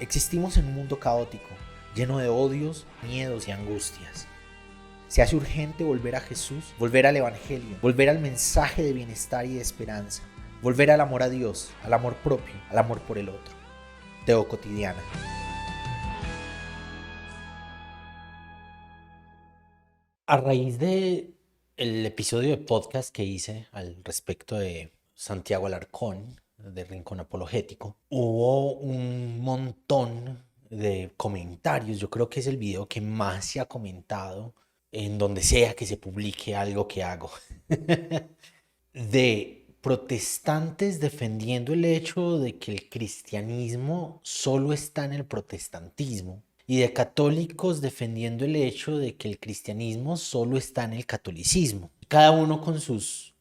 Existimos en un mundo caótico, lleno de odios, miedos y angustias. Se hace urgente volver a Jesús, volver al Evangelio, volver al mensaje de bienestar y de esperanza, volver al amor a Dios, al amor propio, al amor por el otro. Teo Cotidiana. A raíz de el episodio de podcast que hice al respecto de Santiago Alarcón, de Rincón Apologético, hubo un montón de comentarios. Yo creo que es el video que más se ha comentado en donde sea que se publique algo que hago. De protestantes defendiendo el hecho de que el cristianismo solo está en el protestantismo y de católicos defendiendo el hecho de que el cristianismo solo está en el catolicismo. Cada uno con sus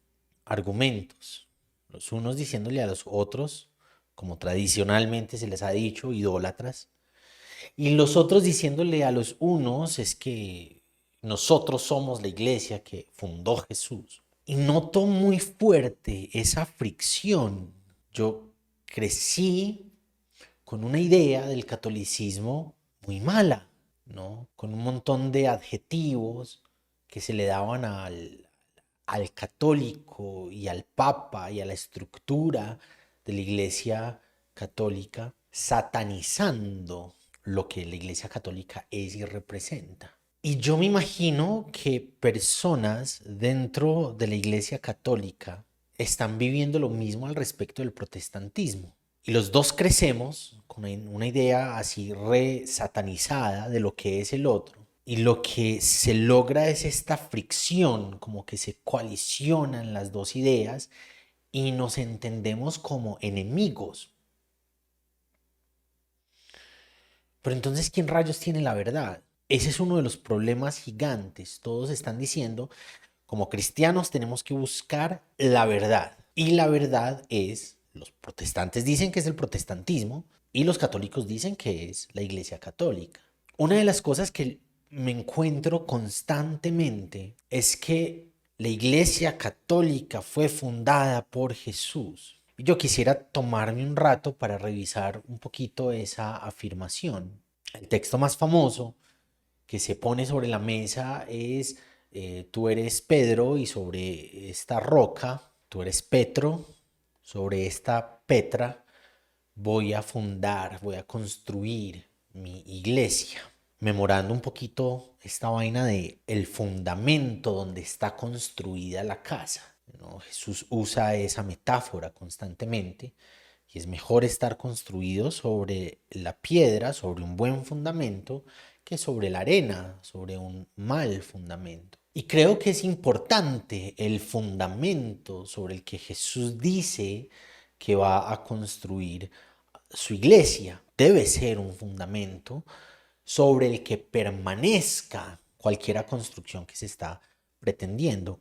argumentos. Los unos diciéndole a los otros, como tradicionalmente se les ha dicho, idólatras. Y los otros diciéndole a los unos es que nosotros somos la iglesia que fundó Jesús. Y noto muy fuerte esa fricción. Yo crecí con una idea del catolicismo muy mala, ¿no? Con un montón de adjetivos que se le daban al católico y al papa y a la estructura de la iglesia católica, satanizando lo que la iglesia católica es y representa. Y yo me imagino que personas dentro de la iglesia católica están viviendo lo mismo al respecto del protestantismo. Y los dos crecemos con una idea así re satanizada de lo que es el otro. Y lo que se logra es esta fricción, como que se coalicionan las dos ideas y nos entendemos como enemigos. Pero entonces, ¿quién rayos tiene la verdad? Ese es uno de los problemas gigantes. Todos están diciendo, como cristianos tenemos que buscar la verdad. Y la verdad es, los protestantes dicen que es el protestantismo y los católicos dicen que es la iglesia católica. Una de las cosas que me encuentro constantemente es que la iglesia católica fue fundada por Jesús. Yo quisiera tomarme un rato para revisar un poquito esa afirmación. El texto más famoso que se pone sobre la mesa es tú eres Pedro y sobre esta roca, tú eres Petro, sobre esta Petra voy a fundar, voy a construir mi iglesia. Memorando un poquito esta vaina de el fundamento donde está construida la casa, ¿no? Jesús usa esa metáfora constantemente y es mejor estar construido sobre la piedra, sobre un buen fundamento, que sobre la arena, sobre un mal fundamento. Y creo que es importante el fundamento sobre el que Jesús dice que va a construir su iglesia. Debe ser un fundamento sobre el que permanezca cualquier construcción que se está pretendiendo.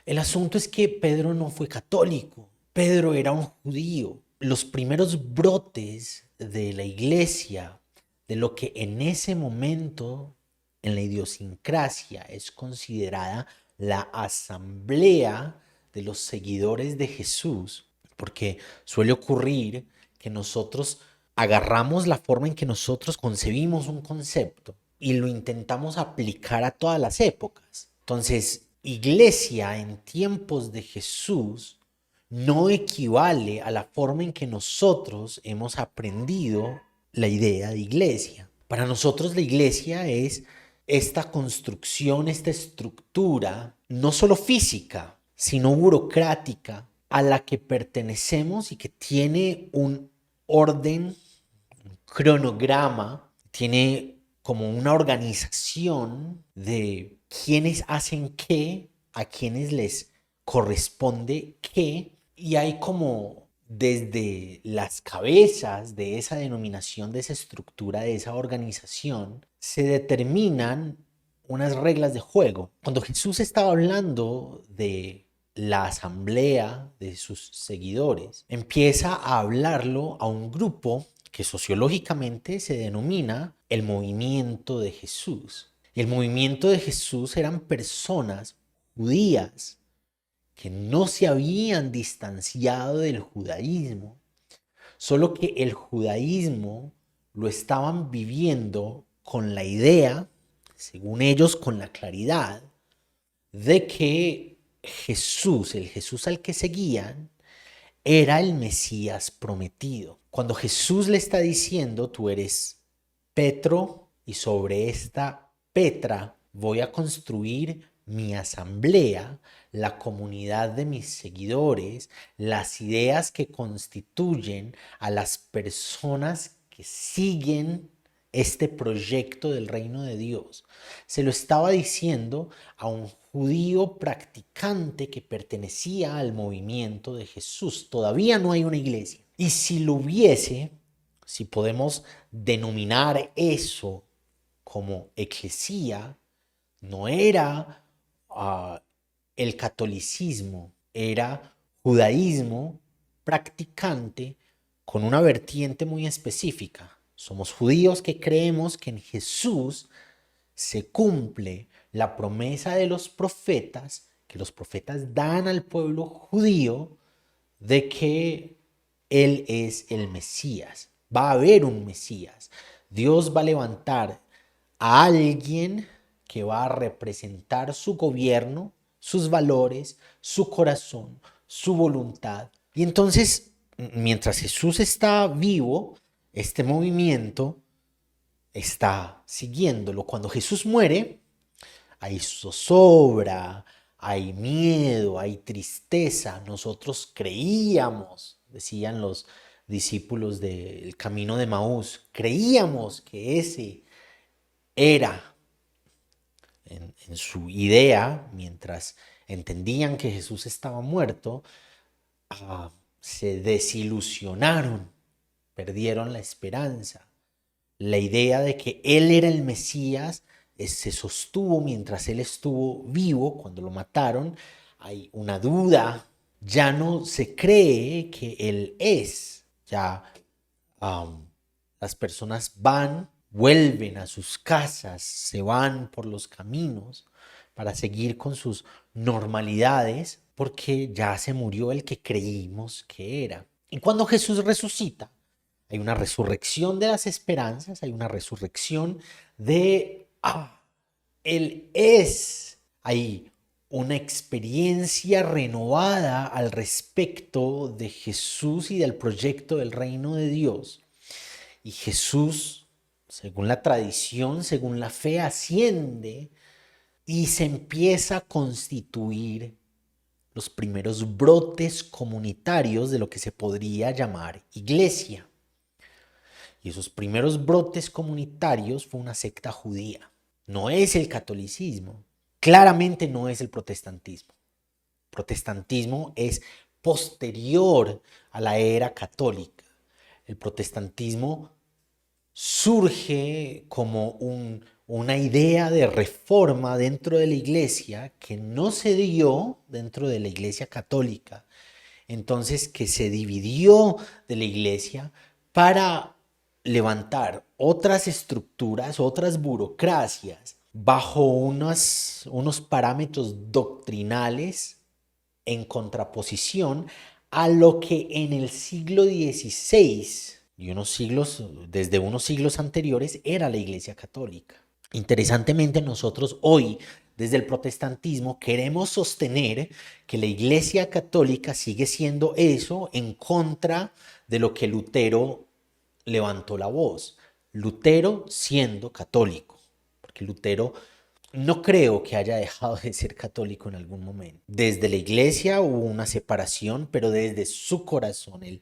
El asunto es que Pedro no fue católico, Pedro era un judío. Los primeros brotes de la iglesia, de lo que en ese momento en la idiosincrasia es considerada la asamblea de los seguidores de Jesús, porque suele ocurrir que nosotros agarramos la forma en que nosotros concebimos un concepto y lo intentamos aplicar a todas las épocas. Entonces, iglesia en tiempos de Jesús no equivale a la forma en que nosotros hemos aprendido la idea de iglesia. Para nosotros la iglesia es esta construcción, esta estructura, no solo física, sino burocrática, a la que pertenecemos y que tiene un orden, un cronograma, tiene como una organización de quiénes hacen qué, a quienes les corresponde qué, y hay como desde las cabezas de esa denominación, de esa estructura, de esa organización, se determinan unas reglas de juego. Cuando Jesús estaba hablando de la asamblea de sus seguidores, empieza a hablarlo a un grupo que sociológicamente se denomina el movimiento de Jesús. Y el movimiento de Jesús eran personas judías que no se habían distanciado del judaísmo, solo que el judaísmo lo estaban viviendo con la idea, según ellos, con la claridad de que Jesús, el Jesús al que seguían, era el Mesías prometido. Cuando Jesús le está diciendo, tú eres Petro y sobre esta Petra voy a construir mi asamblea, la comunidad de mis seguidores, las ideas que constituyen a las personas que siguen este proyecto del reino de Dios. Se lo estaba diciendo a un judío practicante que pertenecía al movimiento de Jesús. Todavía no hay una iglesia. Y si lo hubiese, si podemos denominar eso como eclesía, no era el catolicismo, era judaísmo practicante con una vertiente muy específica. Somos judíos que creemos que en Jesús se cumple la promesa de los profetas, que los profetas dan al pueblo judío, de que Él es el Mesías. Va a haber un Mesías. Dios va a levantar a alguien que va a representar su gobierno, sus valores, su corazón, su voluntad. Y entonces, mientras Jesús está vivo, este movimiento está siguiéndolo. Cuando Jesús muere, hay zozobra, hay miedo, hay tristeza. Nosotros creíamos, decían los discípulos del camino de Maús, creíamos que ese era en su idea, mientras entendían que Jesús estaba muerto, se desilusionaron, perdieron la esperanza. La idea de que Él era el Mesías se sostuvo mientras Él estuvo vivo. Cuando lo mataron, hay una duda. Ya no se cree que Él es. Ya las personas vuelven a sus casas, se van por los caminos para seguir con sus normalidades, porque ya se murió el que creímos que era. Y cuando Jesús resucita, hay una resurrección de las esperanzas, hay una resurrección de, Él es. Hay una experiencia renovada al respecto de Jesús y del proyecto del reino de Dios. Y Jesús, según la tradición, según la fe, asciende y se empieza a constituir los primeros brotes comunitarios de lo que se podría llamar iglesia. Y esos primeros brotes comunitarios fue una secta judía. No es el catolicismo, claramente no es el protestantismo. El protestantismo es posterior a la era católica. El protestantismo surge como una idea de reforma dentro de la iglesia que no se dio dentro de la iglesia católica. Entonces, que se dividió de la iglesia para levantar otras estructuras, otras burocracias, bajo unos parámetros doctrinales en contraposición a lo que en el siglo XVI y desde unos siglos anteriores era la Iglesia Católica. Interesantemente, nosotros hoy, desde el protestantismo, queremos sostener que la Iglesia Católica sigue siendo eso en contra de lo que Lutero levantó la voz. Lutero siendo católico, porque Lutero no creo que haya dejado de ser católico en algún momento. Desde la iglesia hubo una separación, pero desde su corazón él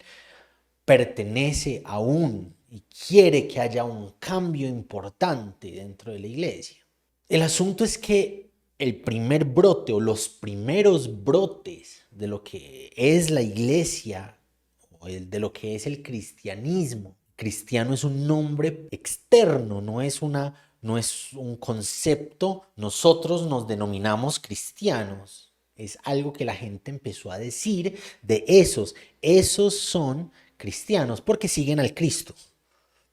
pertenece aún y quiere que haya un cambio importante dentro de la iglesia. El asunto es que el primer brote o los primeros brotes de lo que es la iglesia o de lo que es el cristianismo. Cristiano es un nombre externo, no es un concepto. Nosotros nos denominamos cristianos. Es algo que la gente empezó a decir de esos son cristianos porque siguen al Cristo,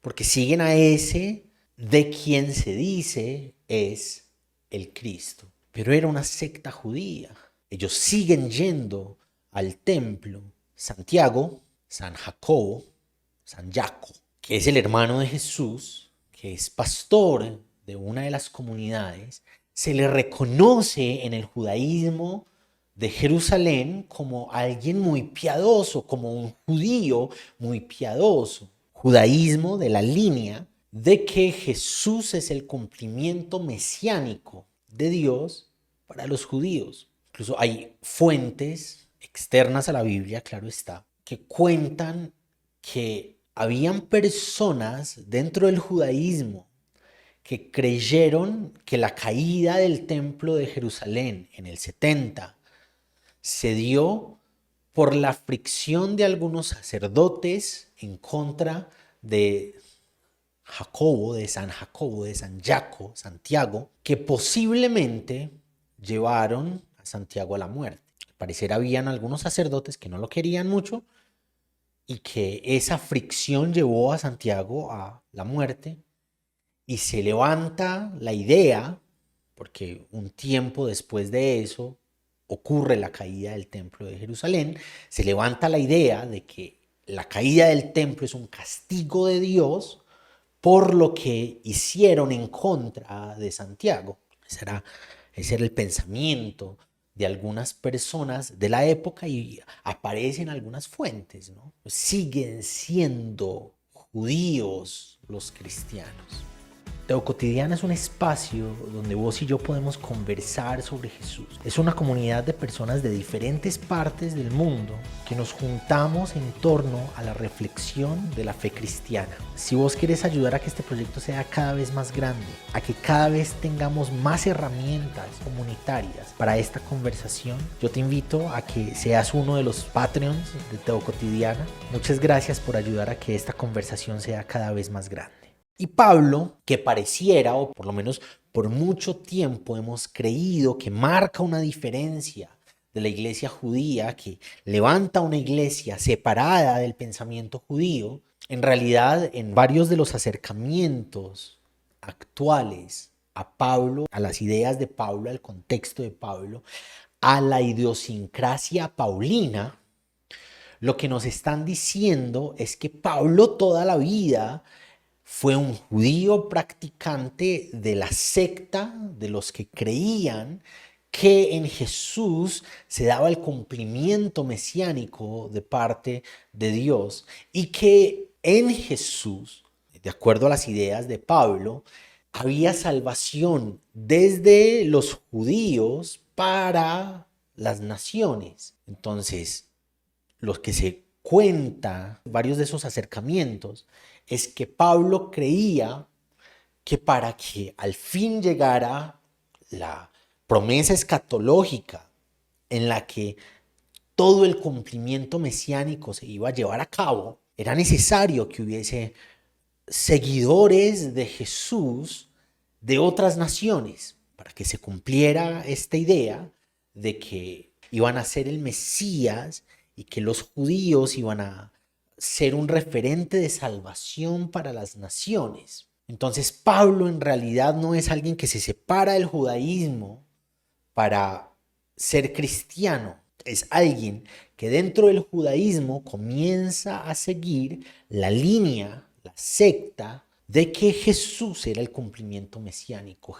porque siguen a ese de quien se dice es el Cristo. Pero era una secta judía. Ellos siguen yendo al templo. Santiago, San Jacobo, San Jaco, que es el hermano de Jesús, que es pastor de una de las comunidades, se le reconoce en el judaísmo de Jerusalén como alguien muy piadoso, como un judío muy piadoso. Judaísmo de la línea de que Jesús es el cumplimiento mesiánico de Dios para los judíos. Incluso hay fuentes externas a la Biblia, claro está, que cuentan que habían personas dentro del judaísmo que creyeron que la caída del templo de Jerusalén en el 70 se dio por la fricción de algunos sacerdotes en contra de Jacobo, de San Jacobo, de San Jaco, Santiago, que posiblemente llevaron a Santiago a la muerte. Al parecer habían algunos sacerdotes que no lo querían mucho y que esa fricción llevó a Santiago a la muerte, y se levanta la idea, porque un tiempo después de eso ocurre la caída del templo de Jerusalén, se levanta la idea de que la caída del templo es un castigo de Dios por lo que hicieron en contra de Santiago. Ese era el pensamiento de algunas personas de la época y aparecen algunas fuentes, ¿no? Siguen siendo judíos los cristianos. Teocotidiana es un espacio donde vos y yo podemos conversar sobre Jesús. Es una comunidad de personas de diferentes partes del mundo que nos juntamos en torno a la reflexión de la fe cristiana. Si vos querés ayudar a que este proyecto sea cada vez más grande, a que cada vez tengamos más herramientas comunitarias para esta conversación, yo te invito a que seas uno de los Patreons de Teocotidiana. Muchas gracias por ayudar a que esta conversación sea cada vez más grande. Y Pablo, que pareciera, o por lo menos por mucho tiempo hemos creído que marca una diferencia de la iglesia judía, que levanta una iglesia separada del pensamiento judío, en realidad en varios de los acercamientos actuales a Pablo, a las ideas de Pablo, al contexto de Pablo, a la idiosincrasia paulina, lo que nos están diciendo es que Pablo toda la vida fue un judío practicante de la secta de los que creían que en Jesús se daba el cumplimiento mesiánico de parte de Dios y que en Jesús, de acuerdo a las ideas de Pablo, había salvación desde los judíos para las naciones. Entonces, los que se cuenta, varios de esos acercamientos, es que Pablo creía que para que al fin llegara la promesa escatológica en la que todo el cumplimiento mesiánico se iba a llevar a cabo, era necesario que hubiese seguidores de Jesús de otras naciones para que se cumpliera esta idea de que iban a ser el Mesías y que los judíos iban a ser un referente de salvación para las naciones. Entonces Pablo en realidad no es alguien que se separa del judaísmo para ser cristiano. Es alguien que dentro del judaísmo comienza a seguir la línea, la secta de que Jesús era el cumplimiento mesiánico.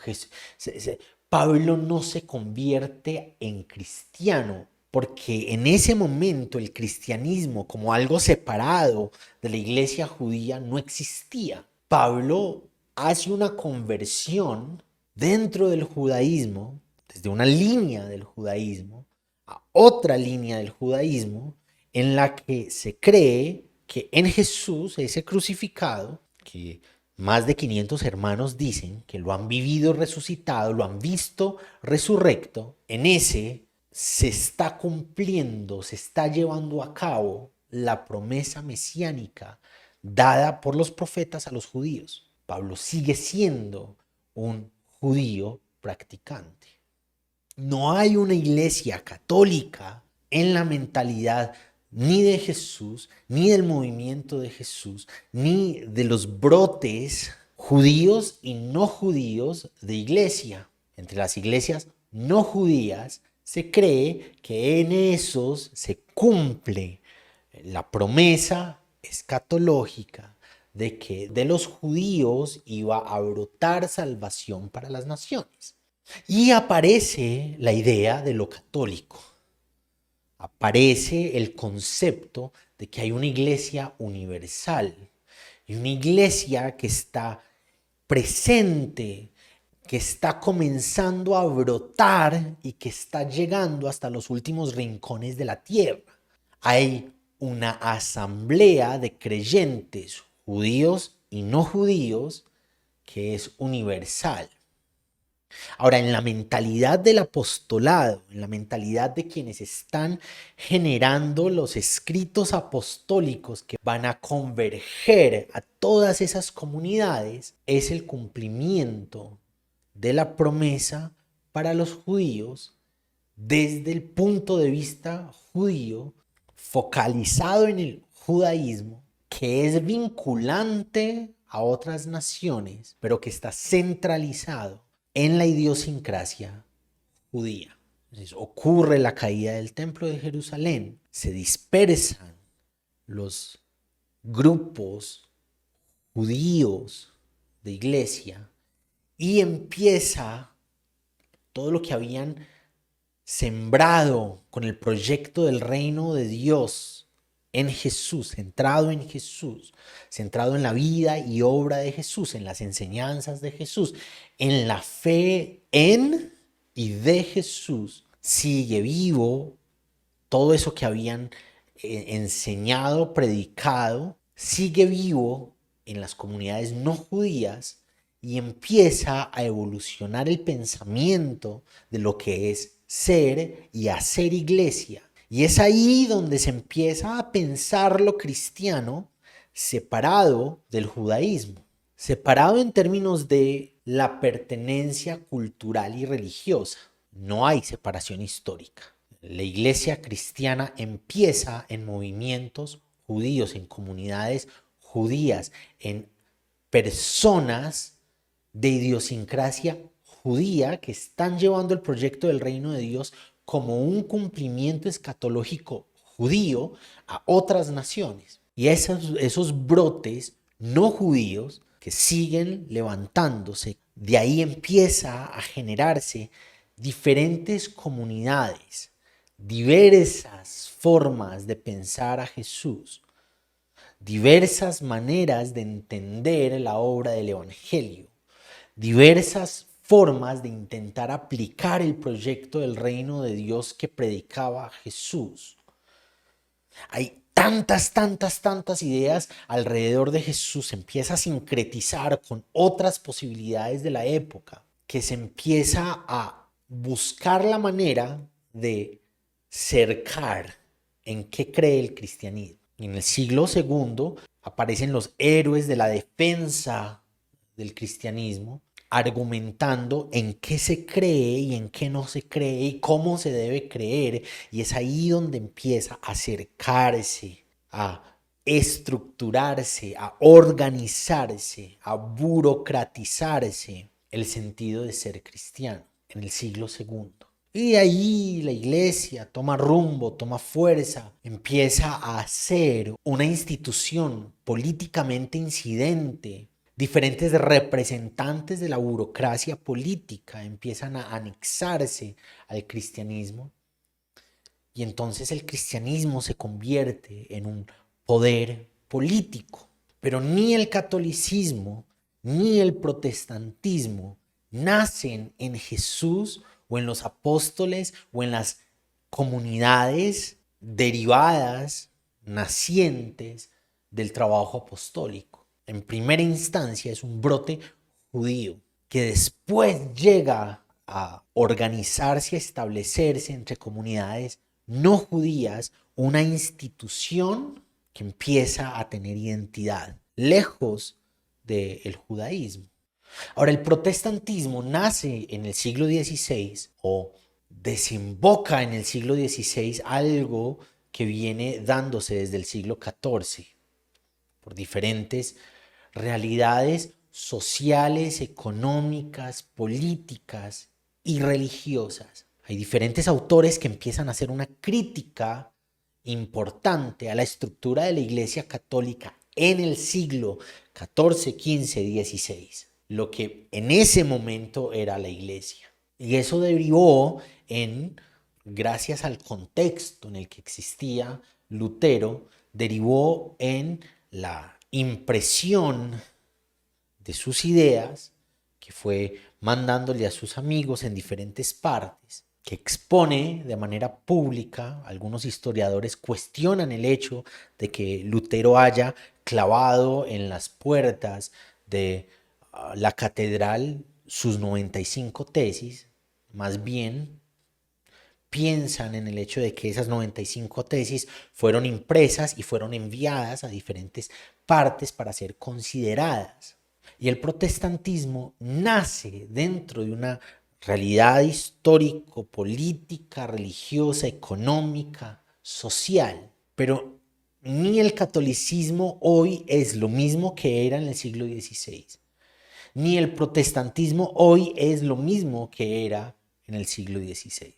Pablo no se convierte en cristiano porque en ese momento el cristianismo como algo separado de la iglesia judía no existía. Pablo hace una conversión dentro del judaísmo, desde una línea del judaísmo a otra línea del judaísmo, en la que se cree que en Jesús, ese crucificado, que más de 500 hermanos dicen que lo han vivido resucitado, lo han visto resurrecto, en ese se está cumpliendo, se está llevando a cabo la promesa mesiánica dada por los profetas a los judíos. Pablo sigue siendo un judío practicante. No hay una iglesia católica en la mentalidad ni de Jesús, ni del movimiento de Jesús, ni de los brotes judíos y no judíos de iglesia. Entre las iglesias no judías se cree que en esos se cumple la promesa escatológica de que de los judíos iba a brotar salvación para las naciones. Y aparece la idea de lo católico. Aparece el concepto de que hay una iglesia universal y una iglesia que está presente, que está comenzando a brotar y que está llegando hasta los últimos rincones de la tierra. Hay una asamblea de creyentes, judíos y no judíos, que es universal. Ahora, en la mentalidad del apostolado, en la mentalidad de quienes están generando los escritos apostólicos que van a converger a todas esas comunidades, es el cumplimiento de la promesa para los judíos desde el punto de vista judío, focalizado en el judaísmo, que es vinculante a otras naciones, pero que está centralizado en la idiosincrasia judía. Entonces, ocurre la caída del templo de Jerusalén, se dispersan los grupos judíos de iglesia y empieza todo lo que habían sembrado con el proyecto del reino de Dios en Jesús, centrado en Jesús, centrado en la vida y obra de Jesús, en las enseñanzas de Jesús, en la fe en y de Jesús, sigue vivo todo eso que habían enseñado, predicado, sigue vivo en las comunidades no judías y empieza a evolucionar el pensamiento de lo que es ser y hacer iglesia. Y es ahí donde se empieza a pensar lo cristiano separado del judaísmo, separado en términos de la pertenencia cultural y religiosa. No hay separación histórica. La iglesia cristiana empieza en movimientos judíos, en comunidades judías, en personas de idiosincrasia judía que están llevando el proyecto del reino de Dios como un cumplimiento escatológico judío a otras naciones. Y esos brotes no judíos que siguen levantándose, de ahí empieza a generarse diferentes comunidades, diversas formas de pensar a Jesús, diversas maneras de entender la obra del Evangelio, diversas formas de intentar aplicar el proyecto del reino de Dios que predicaba Jesús. Hay tantas ideas alrededor de Jesús, se empieza a sincretizar con otras posibilidades de la época, que se empieza a buscar la manera de cercar en qué cree el cristianismo. En el siglo II aparecen los héroes de la defensa del cristianismo, argumentando en qué se cree y en qué no se cree y cómo se debe creer. Y es ahí donde empieza a acercarse, a estructurarse, a organizarse, a burocratizarse el sentido de ser cristiano en el siglo II. Y de ahí la iglesia toma rumbo, toma fuerza, empieza a ser una institución políticamente incidente. Diferentes representantes de la burocracia política empiezan a anexarse al cristianismo y entonces el cristianismo se convierte en un poder político. Pero ni el catolicismo ni el protestantismo nacen en Jesús o en los apóstoles o en las comunidades derivadas, nacientes del trabajo apostólico. En primera instancia es un brote judío que después llega a organizarse, a establecerse entre comunidades no judías, una institución que empieza a tener identidad, lejos del judaísmo. Ahora, el protestantismo nace en el siglo XVI o desemboca en el siglo XVI algo que viene dándose desde el siglo XIV por diferentes realidades sociales, económicas, políticas y religiosas. Hay diferentes autores que empiezan a hacer una crítica importante a la estructura de la Iglesia Católica en el siglo 14, 15, 16, lo que en ese momento era la iglesia. Y eso derivó en, gracias al contexto en el que existía Lutero, derivó en la impresión de sus ideas, que fue mandándole a sus amigos en diferentes partes, que expone de manera pública. Algunos historiadores cuestionan el hecho de que Lutero haya clavado en las puertas de la catedral sus 95 tesis, más bien piensan en el hecho de que esas 95 tesis fueron impresas y fueron enviadas a diferentes partes para ser consideradas. Y el protestantismo nace dentro de una realidad histórico, política, religiosa, económica, social. Pero ni el catolicismo hoy es lo mismo que era en el siglo XVI, ni el protestantismo hoy es lo mismo que era en el siglo XVI.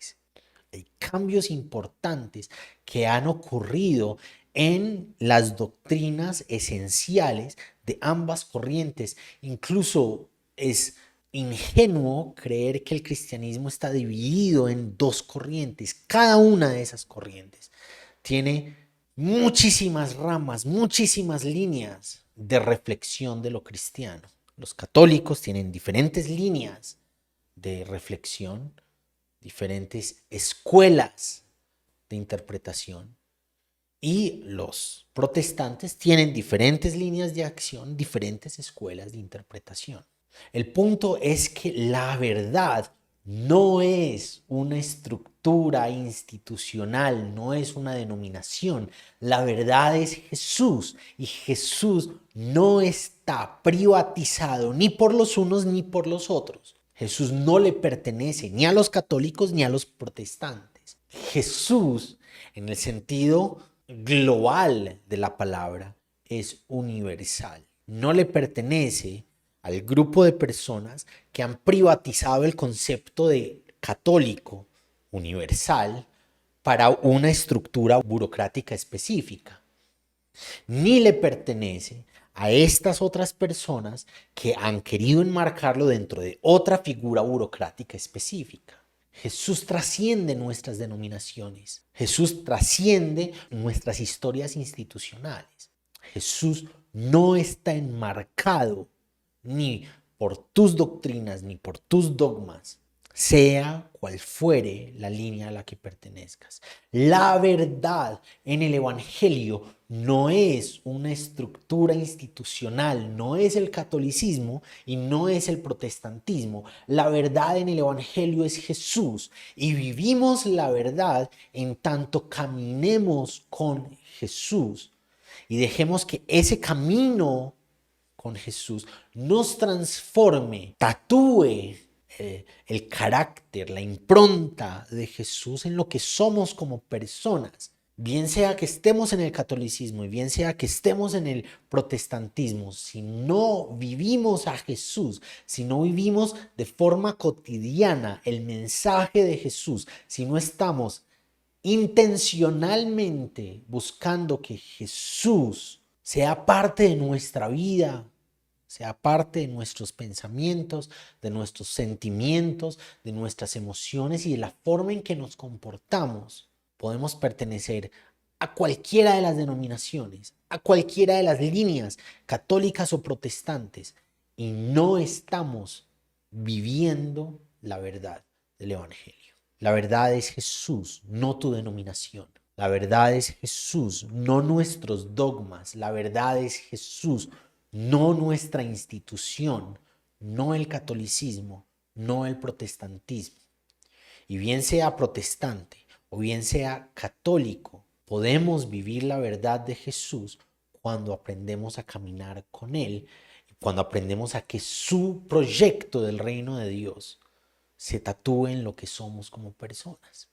Hay cambios importantes que han ocurrido en las doctrinas esenciales de ambas corrientes. Incluso es ingenuo creer que el cristianismo está dividido en dos corrientes. Cada una de esas corrientes tiene muchísimas ramas, muchísimas líneas de reflexión de lo cristiano. Los católicos tienen diferentes líneas de reflexión, diferentes escuelas de interpretación, y los protestantes tienen diferentes líneas de acción, diferentes escuelas de interpretación. El punto es que la verdad no es una estructura institucional, no es una denominación. La verdad es Jesús, y Jesús no está privatizado ni por los unos ni por los otros. Jesús no le pertenece ni a los católicos ni a los protestantes. Jesús, en el sentido global de la palabra, es universal. No le pertenece al grupo de personas que han privatizado el concepto de católico universal para una estructura burocrática específica. Ni le pertenece a estas otras personas que han querido enmarcarlo dentro de otra figura burocrática específica. Jesús trasciende nuestras denominaciones. Jesús trasciende nuestras historias institucionales. Jesús no está enmarcado ni por tus doctrinas ni por tus dogmas, sea cual fuere la línea a la que pertenezcas. La verdad en el Evangelio no es una estructura institucional, no es el catolicismo y no es el protestantismo. La verdad en el Evangelio es Jesús, y vivimos la verdad en tanto caminemos con Jesús y dejemos que ese camino con Jesús nos transforme, tatúe el carácter, la impronta de Jesús en lo que somos como personas. Bien sea que estemos en el catolicismo y bien sea que estemos en el protestantismo, si no vivimos a Jesús, si no vivimos de forma cotidiana el mensaje de Jesús, si no estamos intencionalmente buscando que Jesús sea parte de nuestra vida, sea parte de nuestros pensamientos, de nuestros sentimientos, de nuestras emociones y de la forma en que nos comportamos, podemos pertenecer a cualquiera de las denominaciones, a cualquiera de las líneas católicas o protestantes, y no estamos viviendo la verdad del Evangelio. La verdad es Jesús, no tu denominación. La verdad es Jesús, no nuestros dogmas. La verdad es Jesús, no nuestra institución, no el catolicismo, no el protestantismo. Y bien sea protestante o bien sea católico, podemos vivir la verdad de Jesús cuando aprendemos a caminar con Él, cuando aprendemos a que su proyecto del reino de Dios se tatúe en lo que somos como personas.